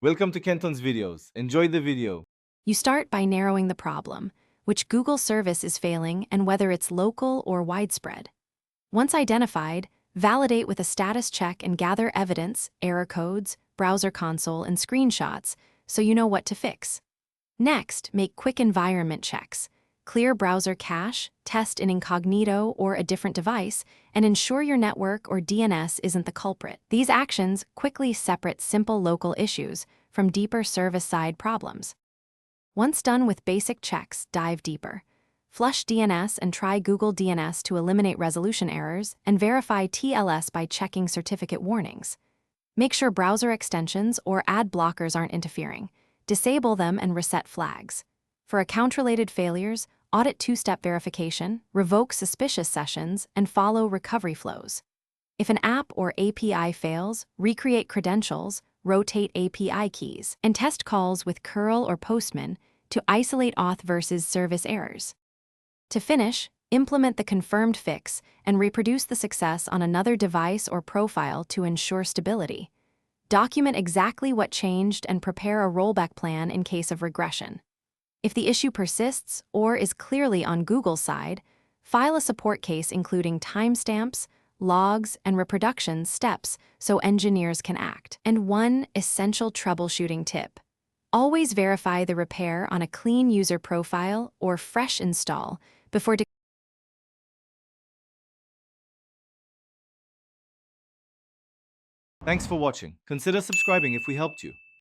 Welcome to Kenton's videos. Enjoy the video. You start by narrowing the problem, which Google service is failing and whether it's local or widespread. Once identified, validate with a status check and gather evidence, error codes, browser console, and screenshots so you know what to fix. Next, make quick environment checks. Clear browser cache, test in incognito or a different device, and ensure your network or DNS isn't the culprit. These actions quickly separate simple local issues from deeper service-side problems. Once done with basic checks, dive deeper. Flush DNS and try Google DNS to eliminate resolution errors, and verify TLS by checking certificate warnings. Make sure browser extensions or ad blockers aren't interfering. Disable them and reset flags. For account-related failures, audit two-step verification, revoke suspicious sessions, and follow recovery flows. If an app or API fails, recreate credentials, rotate API keys, and test calls with curl or postman to isolate auth versus service errors. To finish, implement the confirmed fix and reproduce the success on another device or profile to ensure stability. Document exactly what changed and prepare a rollback plan in case of regression. If the issue persists or is clearly on Google's side, file a support case including timestamps, logs, and reproduction steps so engineers can act. And one essential troubleshooting tip: always verify the repair on a clean user profile or fresh install before Thanks for watching. Consider subscribing if we helped you.